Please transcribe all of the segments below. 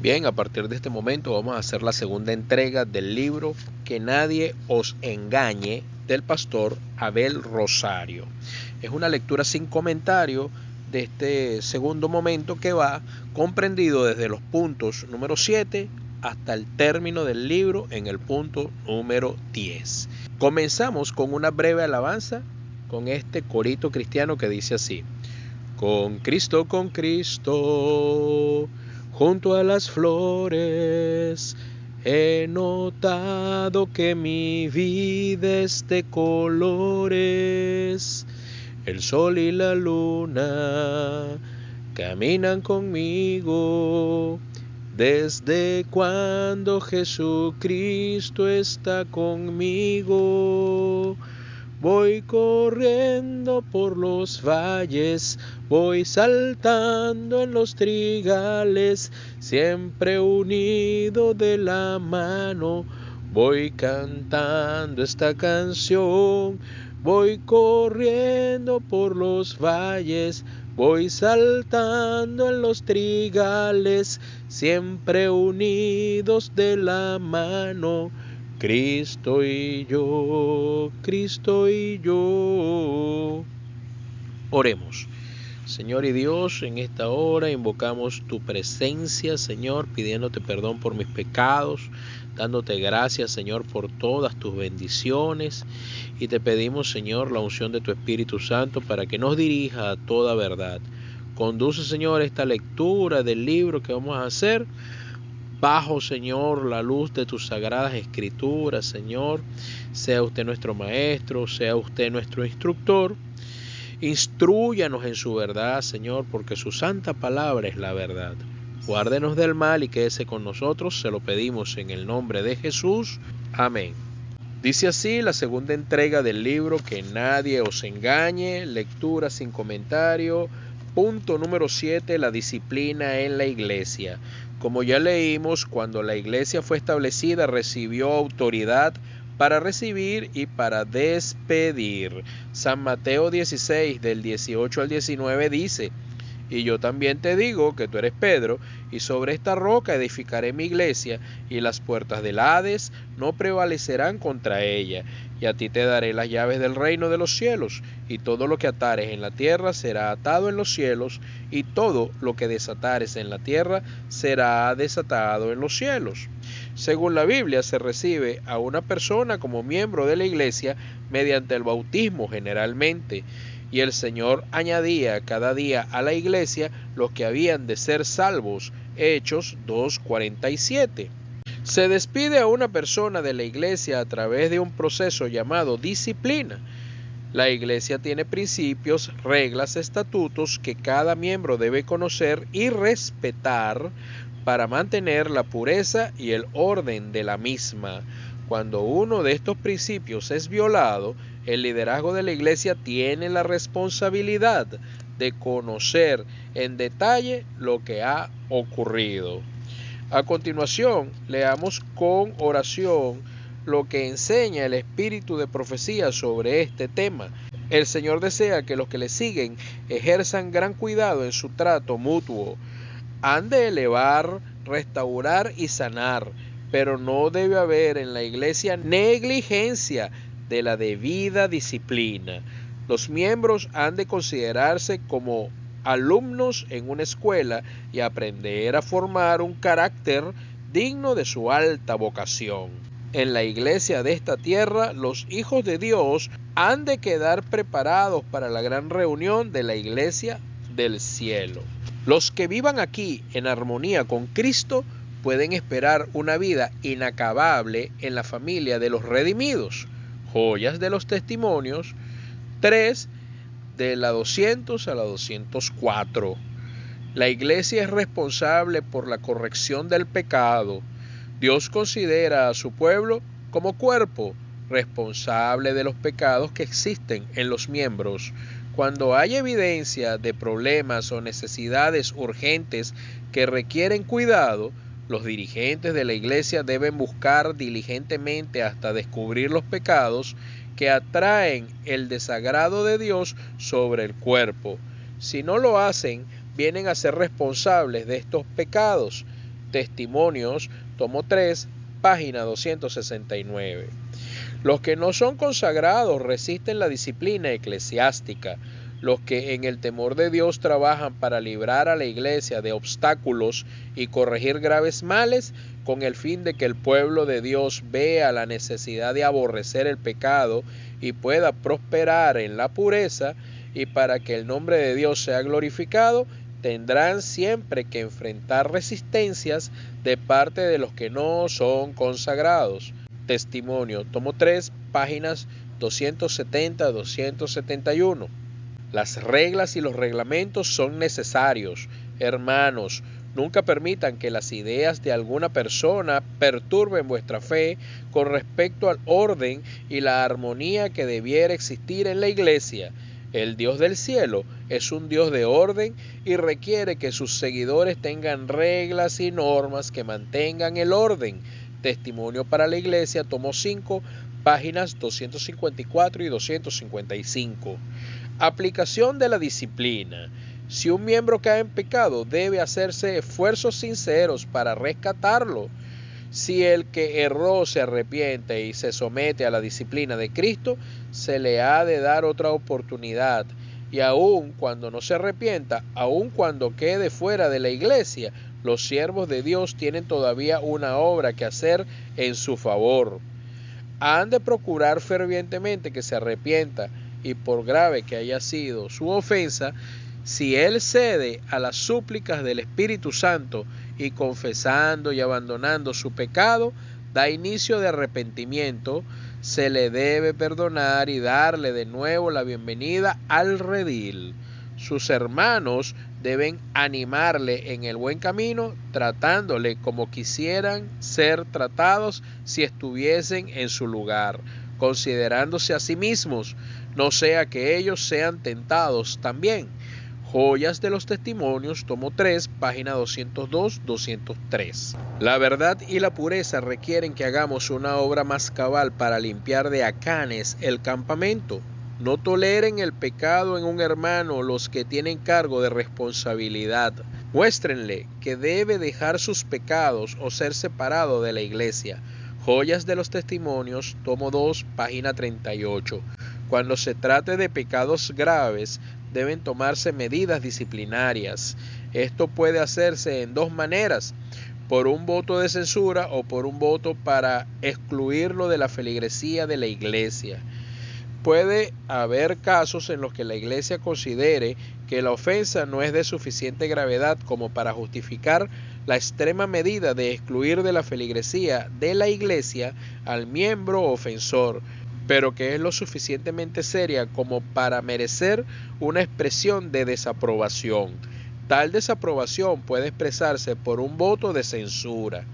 Bien, a partir de este momento vamos a hacer la segunda entrega del libro Que nadie os engañe, del pastor Abel Rosario. Es una lectura sin comentario de este segundo momento que va comprendido desde los puntos número 7 hasta el término del libro en el punto número 10. Comenzamos con una breve alabanza con este corito cristiano que dice así: con Cristo, junto a las flores, he notado que mi vida es de colores. El sol y la luna caminan conmigo, desde cuando Jesucristo está conmigo. Voy corriendo por los valles, voy saltando en los trigales, siempre unido de la mano, voy cantando esta canción. Voy corriendo por los valles, voy saltando en los trigales, siempre unidos de la mano. Cristo y yo, Cristo y yo. Oremos. Señor y Dios, en esta hora invocamos tu presencia, Señor, pidiéndote perdón por mis pecados, dándote gracias, Señor, por todas tus bendiciones, y te pedimos, Señor, la unción de tu Espíritu Santo para que nos dirija a toda verdad. Conduce, Señor, esta lectura del libro que vamos a hacer bajo, Señor, la luz de tus sagradas escrituras, Señor. Sea usted nuestro maestro, sea usted nuestro instructor. Instrúyanos en su verdad, Señor, porque su santa palabra es la verdad. Guárdenos del mal y quédese con nosotros, se lo pedimos en el nombre de Jesús. Amén. Dice así la segunda entrega del libro Que nadie os engañe, lectura sin comentario. Punto número 7, la disciplina en la iglesia. Como ya leímos, cuando la iglesia fue establecida, recibió autoridad para recibir y para despedir. San Mateo 16, del 18 al 19 dice: y yo también te digo que tú eres Pedro, y sobre esta roca edificaré mi iglesia, y las puertas del Hades no prevalecerán contra ella. Y a ti te daré las llaves del reino de los cielos, y todo lo que atares en la tierra será atado en los cielos, y todo lo que desatares en la tierra será desatado en los cielos. Según la Biblia, se recibe a una persona como miembro de la iglesia mediante el bautismo generalmente, y el Señor añadía cada día a la iglesia los que habían de ser salvos. Hechos 2:47. Se despide a una persona de la iglesia a través de un proceso llamado disciplina. La iglesia tiene principios, reglas, estatutos que cada miembro debe conocer y respetar para mantener la pureza y el orden de la misma. Cuando uno de estos principios es violado, el liderazgo de la iglesia tiene la responsabilidad de conocer en detalle lo que ha ocurrido. A continuación, leamos con oración lo que enseña el espíritu de profecía sobre este tema. El Señor desea que los que le siguen ejerzan gran cuidado en su trato mutuo. Han de elevar, restaurar y sanar, pero no debe haber en la iglesia negligencia de la debida disciplina. Los miembros han de considerarse como alumnos en una escuela y aprender a formar un carácter digno de su alta vocación. En la iglesia de esta tierra, los hijos de Dios han de quedar preparados para la gran reunión de la iglesia del cielo. Los que vivan aquí en armonía con Cristo pueden esperar una vida inacabable en la familia de los redimidos. Joyas de los Testimonios 3, de la 200 a la 204. La iglesia es responsable por la corrección del pecado. Dios considera a su pueblo como cuerpo, responsable de los pecados que existen en los miembros. Cuando hay evidencia de problemas o necesidades urgentes que requieren cuidado, los dirigentes de la iglesia deben buscar diligentemente hasta descubrir los pecados que atraen el desagrado de Dios sobre el cuerpo. Si no lo hacen, vienen a ser responsables de estos pecados. Testimonios, tomo 3, página 269. Los que no son consagrados resisten la disciplina eclesiástica. Los que en el temor de Dios trabajan para librar a la iglesia de obstáculos y corregir graves males, con el fin de que el pueblo de Dios vea la necesidad de aborrecer el pecado y pueda prosperar en la pureza, y para que el nombre de Dios sea glorificado, tendrán siempre que enfrentar resistencias de parte de los que no son consagrados. Testimonio, tomo 3, páginas 270-271. Las reglas y los reglamentos son necesarios. Hermanos, nunca permitan que las ideas de alguna persona perturben vuestra fe con respecto al orden y la armonía que debiera existir en la iglesia. El Dios del cielo es un Dios de orden y requiere que sus seguidores tengan reglas y normas que mantengan el orden. Testimonio para la Iglesia, tomo 5, páginas 254 y 255. Aplicación de la disciplina. Si un miembro cae en pecado, debe hacerse esfuerzos sinceros para rescatarlo. Si el que erró se arrepiente y se somete a la disciplina de Cristo, se le ha de dar otra oportunidad. Y aun cuando no se arrepienta, aun cuando quede fuera de la iglesia, los siervos de Dios tienen todavía una obra que hacer en su favor. Han de procurar fervientemente que se arrepienta, y por grave que haya sido su ofensa, si él cede a las súplicas del Espíritu Santo y confesando y abandonando su pecado, da inicio de arrepentimiento, se le debe perdonar y darle de nuevo la bienvenida al redil. Sus hermanos deben animarle en el buen camino, tratándole como quisieran ser tratados si estuviesen en su lugar, considerándose a sí mismos, no sea que ellos sean tentados también. Joyas de los Testimonios, tomo 3, página 202-203. La verdad y la pureza requieren que hagamos una obra más cabal para limpiar de acanes el campamento. No toleren el pecado en un hermano los que tienen cargo de responsabilidad. Muéstrenle que debe dejar sus pecados o ser separado de la iglesia. Joyas de los Testimonios, tomo 2, página 38. Cuando se trate de pecados graves, deben tomarse medidas disciplinarias. Esto puede hacerse en dos maneras: por un voto de censura o por un voto para excluirlo de la feligresía de la iglesia. Puede haber casos en los que la iglesia considere que la ofensa no es de suficiente gravedad como para justificar la extrema medida de excluir de la feligresía de la iglesia al miembro ofensor, pero que es lo suficientemente seria como para merecer una expresión de desaprobación. Tal desaprobación puede expresarse por un voto de censura.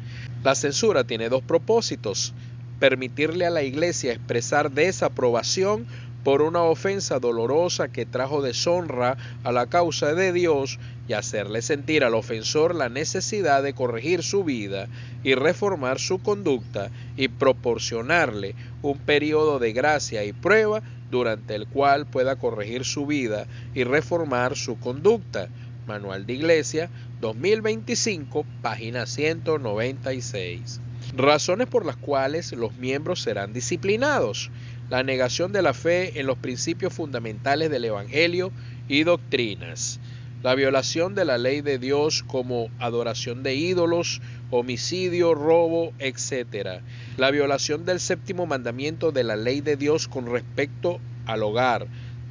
La censura tiene dos propósitos: permitirle a la iglesia expresar desaprobación por una ofensa dolorosa que trajo deshonra a la causa de Dios, y hacerle sentir al ofensor la necesidad de corregir su vida y reformar su conducta, y proporcionarle un periodo de gracia y prueba durante el cual pueda corregir su vida y reformar su conducta. Manual de Iglesia, 2025, página 196. Razones por las cuales los miembros serán disciplinados: la negación de la fe en los principios fundamentales del Evangelio y doctrinas, la violación de la ley de Dios como adoración de ídolos, homicidio, robo, etc., la violación del séptimo mandamiento de la ley de Dios con respecto al hogar,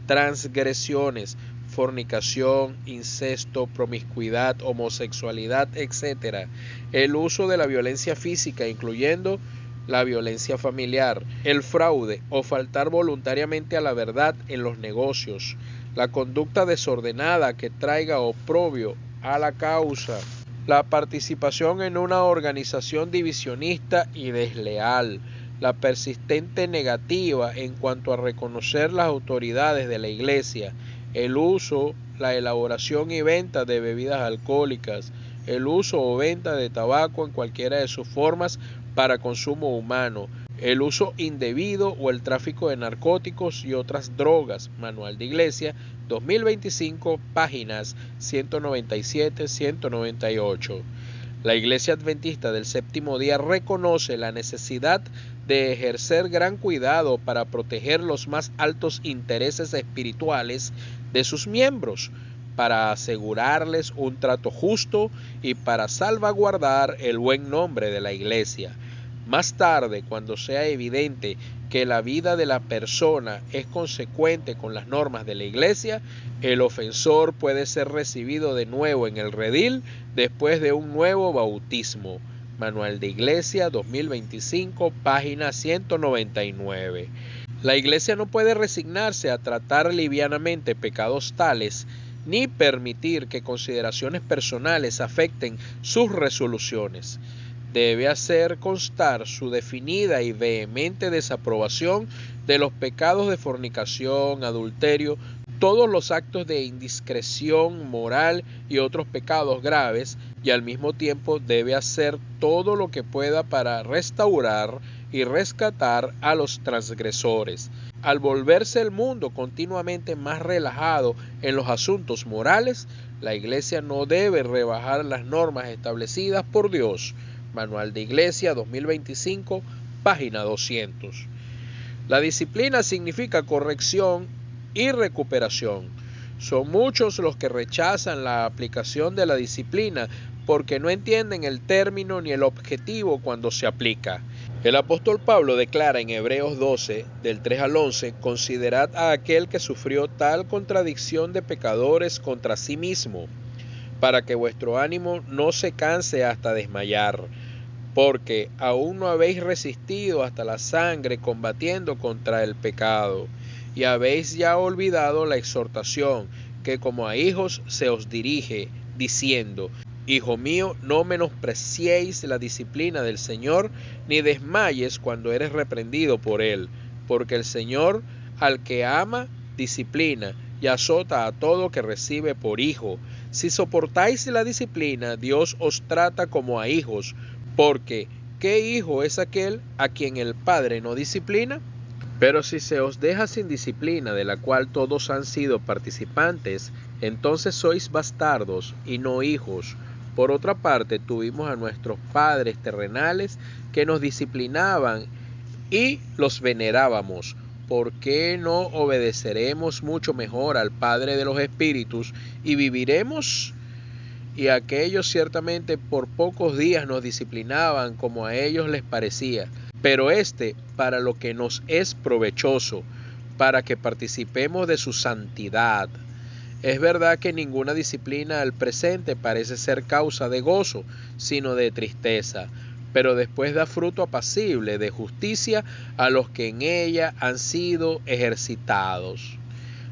transgresiones, fornicación, incesto, promiscuidad, homosexualidad, etc., el uso de la violencia física, incluyendo la violencia familiar, el fraude o faltar voluntariamente a la verdad en los negocios, la conducta desordenada que traiga oprobio a la causa, la participación en una organización divisionista y desleal, la persistente negativa en cuanto a reconocer las autoridades de la iglesia, el uso, la elaboración y venta de bebidas alcohólicas, el uso o venta de tabaco en cualquiera de sus formas para consumo humano, el uso indebido o el tráfico de narcóticos y otras drogas. Manual de Iglesia, 2025, páginas 197-198. La Iglesia Adventista del Séptimo Día reconoce la necesidad de ejercer gran cuidado para proteger los más altos intereses espirituales de sus miembros, para asegurarles un trato justo y para salvaguardar el buen nombre de la Iglesia. Más tarde, cuando sea evidente que la vida de la persona es consecuente con las normas de la Iglesia, el ofensor puede ser recibido de nuevo en el redil después de un nuevo bautismo. Manual de Iglesia 2025, página 199. La Iglesia no puede resignarse a tratar livianamente pecados tales, ni permitir que consideraciones personales afecten sus resoluciones. Debe hacer constar su definida y vehemente desaprobación de los pecados de fornicación, adulterio, todos los actos de indiscreción moral y otros pecados graves, y al mismo tiempo debe hacer todo lo que pueda para restaurar y rescatar a los transgresores. Al volverse el mundo continuamente más relajado en los asuntos morales, la Iglesia no debe rebajar las normas establecidas por Dios. Manual de Iglesia 2025, página 200. La disciplina significa corrección y recuperación. Son muchos los que rechazan la aplicación de la disciplina porque no entienden el término ni el objetivo cuando se aplica. El apóstol Pablo declara en Hebreos 12, del 3 al 11, considerad a aquel que sufrió tal contradicción de pecadores contra sí mismo, para que vuestro ánimo no se canse hasta desmayar, porque aún no habéis resistido hasta la sangre combatiendo contra el pecado, y habéis ya olvidado la exhortación que como a hijos se os dirige, diciendo: Hijo mío, no menospreciéis la disciplina del Señor, ni desmayes cuando eres reprendido por Él, porque el Señor al que ama disciplina y azota a todo que recibe por hijo. Si soportáis la disciplina, Dios os trata como a hijos, porque ¿qué hijo es aquel a quien el Padre no disciplina? Pero si se os deja sin disciplina, de la cual todos han sido participantes, entonces sois bastardos y no hijos. Por otra parte, tuvimos a nuestros padres terrenales que nos disciplinaban y los venerábamos. ¿Por qué no obedeceremos mucho mejor al Padre de los Espíritus y viviremos? Y aquellos ciertamente por pocos días nos disciplinaban como a ellos les parecía, pero para lo que nos es provechoso, para que participemos de su santidad. Es verdad que ninguna disciplina al presente parece ser causa de gozo, sino de tristeza, pero después da fruto apacible de justicia a los que en ella han sido ejercitados.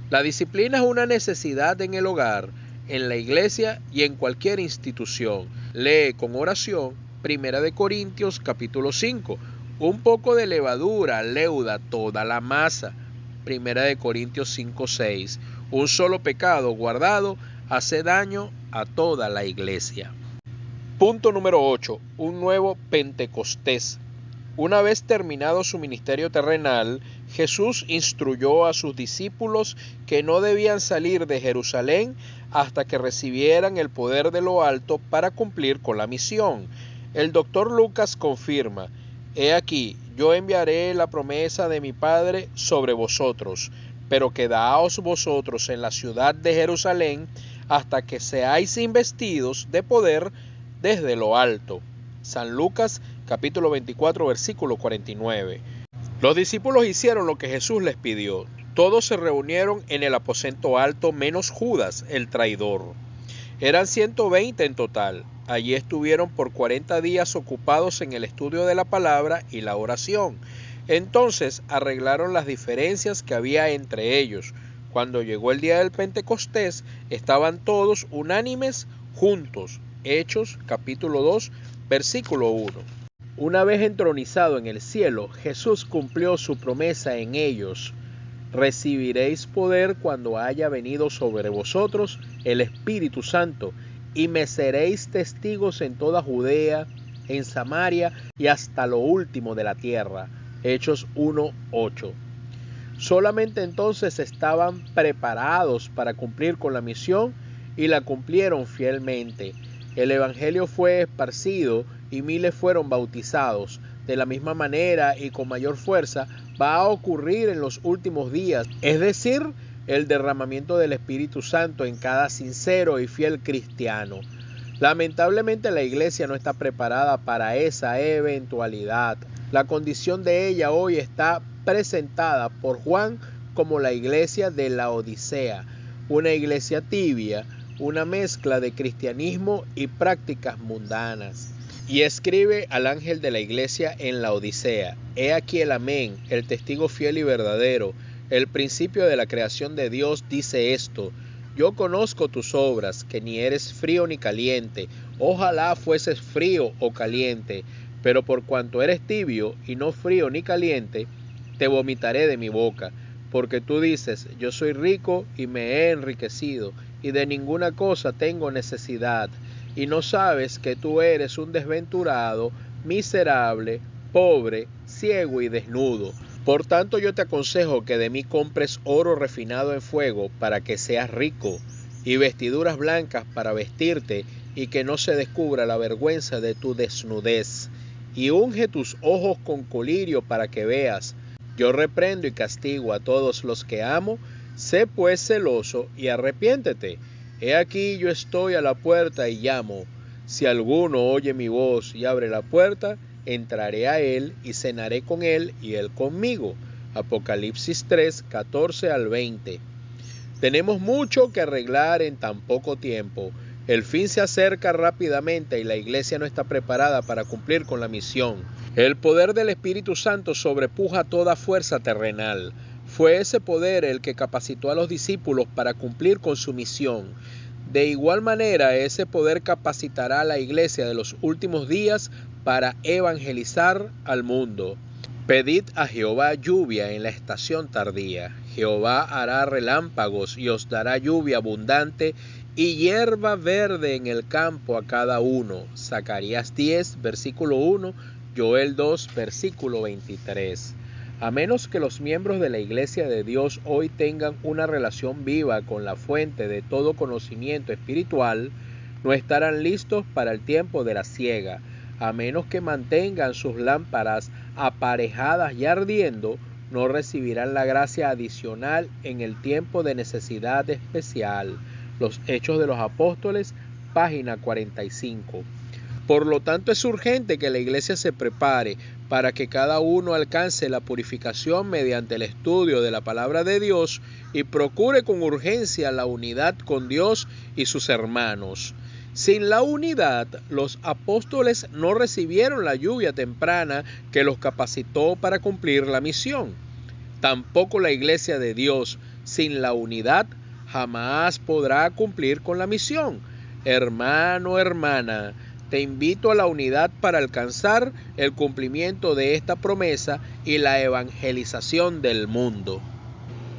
La disciplina es una necesidad en el hogar, en la iglesia y en cualquier institución. Lee con oración 1 Corintios capítulo 5. Un poco de levadura leuda toda la masa. 1 Corintios 5:6. Un solo pecado guardado hace daño a toda la iglesia. Punto número 8. Un nuevo Pentecostés. Una vez terminado su ministerio terrenal, Jesús instruyó a sus discípulos que no debían salir de Jerusalén hasta que recibieran el poder de lo alto para cumplir con la misión. El doctor Lucas confirma: He aquí, yo enviaré la promesa de mi Padre sobre vosotros, pero quedaos vosotros en la ciudad de Jerusalén hasta que seáis investidos de poder desde lo alto. San Lucas capítulo 24 versículo 49. Los discípulos hicieron lo que Jesús les pidió. Todos se reunieron en el aposento alto menos Judas, el traidor. Eran 120 en total. Allí estuvieron por 40 días ocupados en el estudio de la palabra y la oración. Entonces arreglaron las diferencias que había entre ellos. Cuando llegó el día del Pentecostés, estaban todos unánimes juntos. Hechos capítulo 2 versículo 1. Una vez entronizado en el cielo, Jesús cumplió su promesa en ellos: recibiréis poder cuando haya venido sobre vosotros el Espíritu Santo, y me seréis testigos en toda Judea, en Samaria y hasta lo último de la tierra. Hechos 1:8. Solamente entonces estaban preparados para cumplir con la misión y la cumplieron fielmente. El evangelio fue esparcido y miles fueron bautizados. De la misma manera y con mayor fuerza va a ocurrir en los últimos días, es decir, el derramamiento del Espíritu Santo en cada sincero y fiel cristiano. Lamentablemente la iglesia no está preparada para esa eventualidad. La condición de ella hoy está presentada por Juan como la iglesia de Laodicea, una iglesia tibia, una mezcla de cristianismo y prácticas mundanas. Y escribe al ángel de la iglesia en Laodicea: He aquí el amén, el testigo fiel y verdadero, el principio de la creación de Dios dice esto: Yo conozco tus obras, que ni eres frío ni caliente. Ojalá fueses frío o caliente, pero por cuanto eres tibio y no frío ni caliente, te vomitaré de mi boca. Porque tú dices: Yo soy rico y me he enriquecido, y de ninguna cosa tengo necesidad, y no sabes que tú eres un desventurado, miserable, pobre, ciego y desnudo. Por tanto yo te aconsejo que de mí compres oro refinado en fuego para que seas rico, y vestiduras blancas para vestirte, y que no se descubra la vergüenza de tu desnudez. Y unge tus ojos con colirio para que veas. Yo reprendo y castigo a todos los que amo. Sé pues celoso y arrepiéntete. He aquí yo estoy a la puerta y llamo. Si alguno oye mi voz y abre la puerta, entraré a él y cenaré con él y él conmigo. Apocalipsis 3, 14 al 20. Tenemos mucho que arreglar en tan poco tiempo. El fin se acerca rápidamente y la iglesia no está preparada para cumplir con la misión. El poder del Espíritu Santo sobrepuja toda fuerza terrenal. Fue ese poder el que capacitó a los discípulos para cumplir con su misión. De igual manera, ese poder capacitará a la iglesia de los últimos días para evangelizar al mundo. Pedid a Jehová lluvia en la estación tardía. Jehová hará relámpagos y os dará lluvia abundante y hierba verde en el campo a cada uno. Zacarías 10, versículo 1, Joel 2, versículo 23. A menos que los miembros de la Iglesia de Dios hoy tengan una relación viva con la fuente de todo conocimiento espiritual, no estarán listos para el tiempo de la siega. A menos que mantengan sus lámparas aparejadas y ardiendo, no recibirán la gracia adicional en el tiempo de necesidad especial. Los Hechos de los Apóstoles, página 45. Por lo tanto, es urgente que la iglesia se prepare para que cada uno alcance la purificación mediante el estudio de la palabra de Dios y procure con urgencia la unidad con Dios y sus hermanos. Sin la unidad, los apóstoles no recibieron la lluvia temprana que los capacitó para cumplir la misión. Tampoco la iglesia de Dios, sin la unidad, jamás podrá cumplir con la misión. Hermano, hermana, te invito a la unidad para alcanzar el cumplimiento de esta promesa y la evangelización del mundo.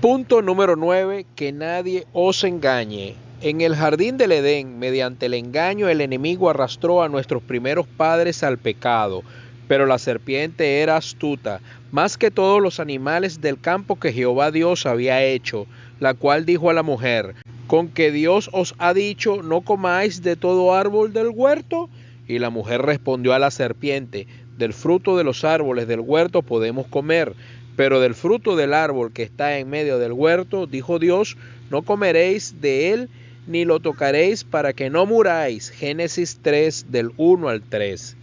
Punto número 9. Que nadie os engañe. En el jardín del Edén, mediante el engaño, el enemigo arrastró a nuestros primeros padres al pecado, pero la serpiente era astuta, más que todos los animales del campo que Jehová Dios había hecho, la cual dijo a la mujer: ¿Con que Dios os ha dicho, no comáis de todo árbol del huerto? Y la mujer respondió a la serpiente: Del fruto de los árboles del huerto podemos comer, pero del fruto del árbol que está en medio del huerto, dijo Dios, no comeréis de él, ni lo tocaréis para que no muráis. Génesis 3, del 1 al 3.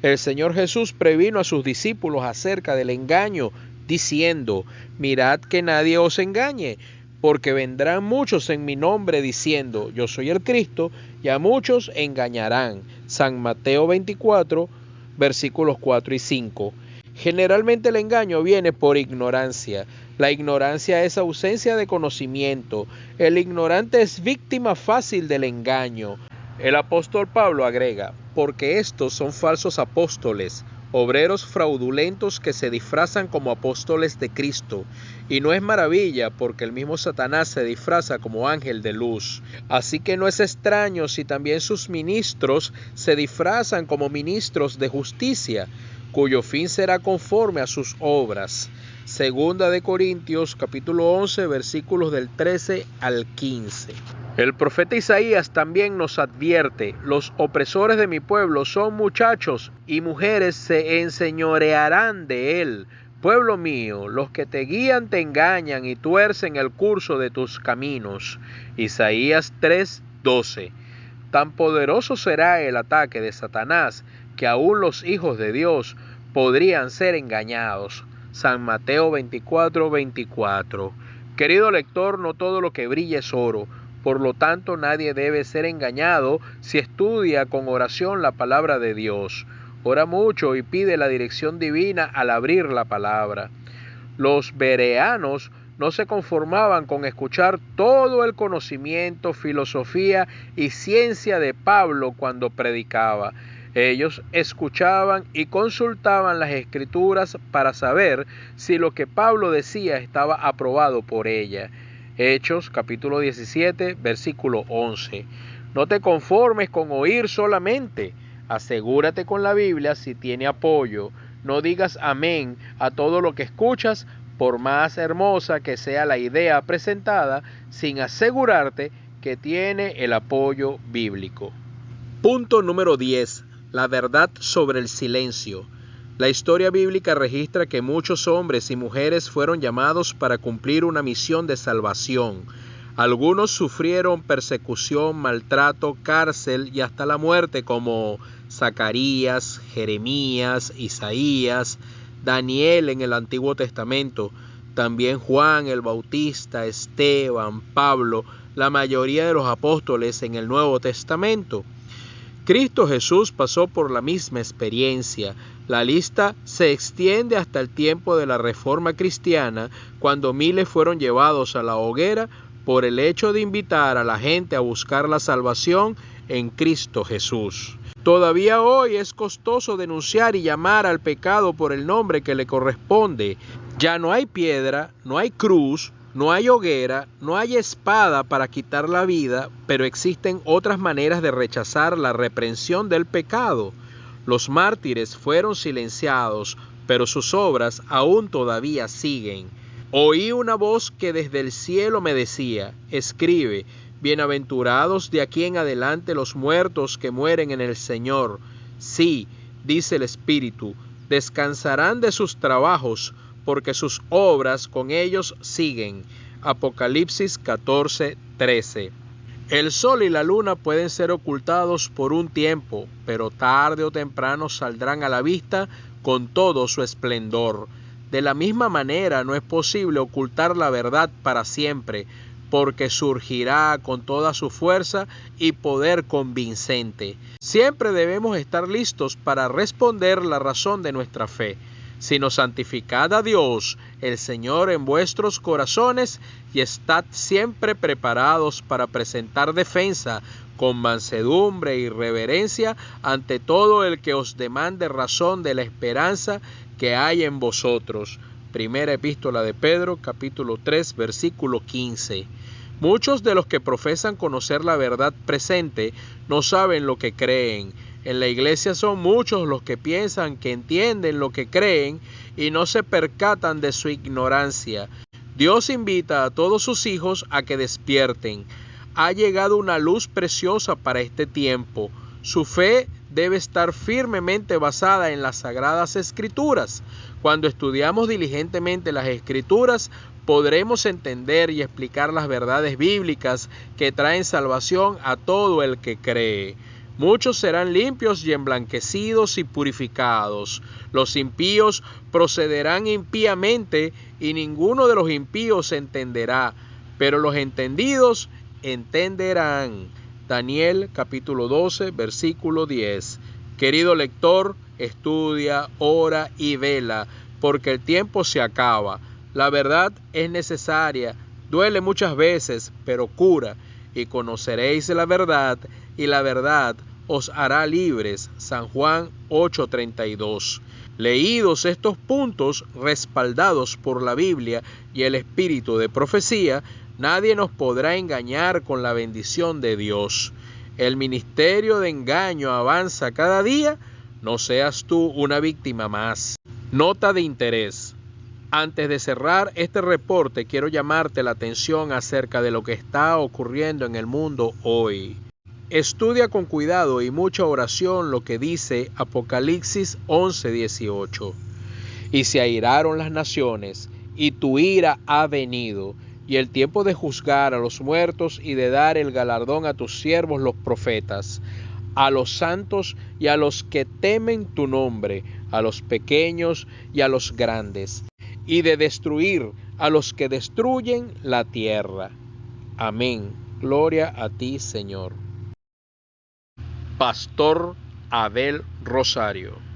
El Señor Jesús previno a sus discípulos acerca del engaño, diciendo: Mirad que nadie os engañe, porque vendrán muchos en mi nombre diciendo, yo soy el Cristo, y a muchos engañarán. San Mateo 24, versículos 4 y 5. Generalmente el engaño viene por ignorancia. La ignorancia es ausencia de conocimiento. El ignorante es víctima fácil del engaño. El apóstol Pablo agrega: porque estos son falsos apóstoles, obreros fraudulentos que se disfrazan como apóstoles de Cristo. Y no es maravilla, porque el mismo Satanás se disfraza como ángel de luz. Así que no es extraño si también sus ministros se disfrazan como ministros de justicia, cuyo fin será conforme a sus obras. Segunda de Corintios, capítulo 11, versículos del 13 al 15. El profeta Isaías también nos advierte: los opresores de mi pueblo son muchachos y mujeres se enseñorearán de él. Pueblo mío, los que te guían te engañan y tuercen el curso de tus caminos. Isaías 3:12. Tan poderoso será el ataque de Satanás que aún los hijos de Dios podrían ser engañados. San Mateo 24:24. Querido lector, no todo lo que brilla es oro. Por lo tanto, nadie debe ser engañado si estudia con oración la palabra de Dios. Ora mucho y pide la dirección divina al abrir la palabra. Los bereanos no se conformaban con escuchar todo el conocimiento, filosofía y ciencia de Pablo cuando predicaba. Ellos escuchaban y consultaban las Escrituras para saber si lo que Pablo decía estaba aprobado por ella. Hechos capítulo 17, versículo 11. No te conformes con oír solamente. Asegúrate con la Biblia si tiene apoyo. No digas amén a todo lo que escuchas, por más hermosa que sea la idea presentada, sin asegurarte que tiene el apoyo bíblico. Punto número 10. La verdad sobre el silencio. La historia bíblica registra que muchos hombres y mujeres fueron llamados para cumplir una misión de salvación. Algunos sufrieron persecución, maltrato, cárcel y hasta la muerte, como Zacarías, Jeremías, Isaías, Daniel en el Antiguo Testamento, también Juan el Bautista, Esteban, Pablo, la mayoría de los apóstoles en el Nuevo Testamento. Cristo Jesús pasó por la misma experiencia. La lista se extiende hasta el tiempo de la Reforma Cristiana, cuando miles fueron llevados a la hoguera por el hecho de invitar a la gente a buscar la salvación en Cristo Jesús. Todavía hoy es costoso denunciar y llamar al pecado por el nombre que le corresponde. Ya no hay piedra, no hay cruz, no hay hoguera, no hay espada para quitar la vida, pero existen otras maneras de rechazar la reprensión del pecado. Los mártires fueron silenciados, pero sus obras aún todavía siguen. Oí una voz que desde el cielo me decía: escribe, bienaventurados de aquí en adelante los muertos que mueren en el Señor. Sí, dice el Espíritu, descansarán de sus trabajos, porque sus obras con ellos siguen. Apocalipsis 14:13. El sol y la luna pueden ser ocultados por un tiempo, pero tarde o temprano saldrán a la vista con todo su esplendor. De la misma manera, no es posible ocultar la verdad para siempre, porque surgirá con toda su fuerza y poder convincente. Siempre debemos estar listos para responder la razón de nuestra fe. Sino santificad a Dios, el Señor, en vuestros corazones, y estad siempre preparados para presentar defensa con mansedumbre y reverencia ante todo el que os demande razón de la esperanza que hay en vosotros. Primera Epístola de Pedro, capítulo 3, versículo 15. Muchos de los que profesan conocer la verdad presente no saben lo que creen. En la iglesia son muchos los que piensan que entienden lo que creen y no se percatan de su ignorancia. Dios invita a todos sus hijos a que despierten. Ha llegado una luz preciosa para este tiempo. Su fe debe estar firmemente basada en las Sagradas Escrituras. Cuando estudiamos diligentemente las Escrituras, podremos entender y explicar las verdades bíblicas que traen salvación a todo el que cree. Muchos serán limpios y emblanquecidos y purificados. Los impíos procederán impíamente y ninguno de los impíos entenderá, pero los entendidos entenderán. Daniel capítulo 12, versículo 10. Querido lector, estudia, ora y vela, porque el tiempo se acaba. La verdad es necesaria, duele muchas veces, pero cura, y conoceréis la verdad, y la verdad os hará libres. San Juan 8:32. Leídos estos puntos, respaldados por la Biblia y el espíritu de profecía, nadie nos podrá engañar con la bendición de Dios. El ministerio de engaño avanza cada día, no seas tú una víctima más. Nota de interés. Antes de cerrar este reporte, quiero llamarte la atención acerca de lo que está ocurriendo en el mundo hoy. Estudia con cuidado y mucha oración lo que dice Apocalipsis 11:18. Y se airaron las naciones, y tu ira ha venido, y el tiempo de juzgar a los muertos y de dar el galardón a tus siervos los profetas, a los santos y a los que temen tu nombre, a los pequeños y a los grandes, y de destruir a los que destruyen la tierra. Amén. Gloria a ti, Señor. Pastor Abel Rosario.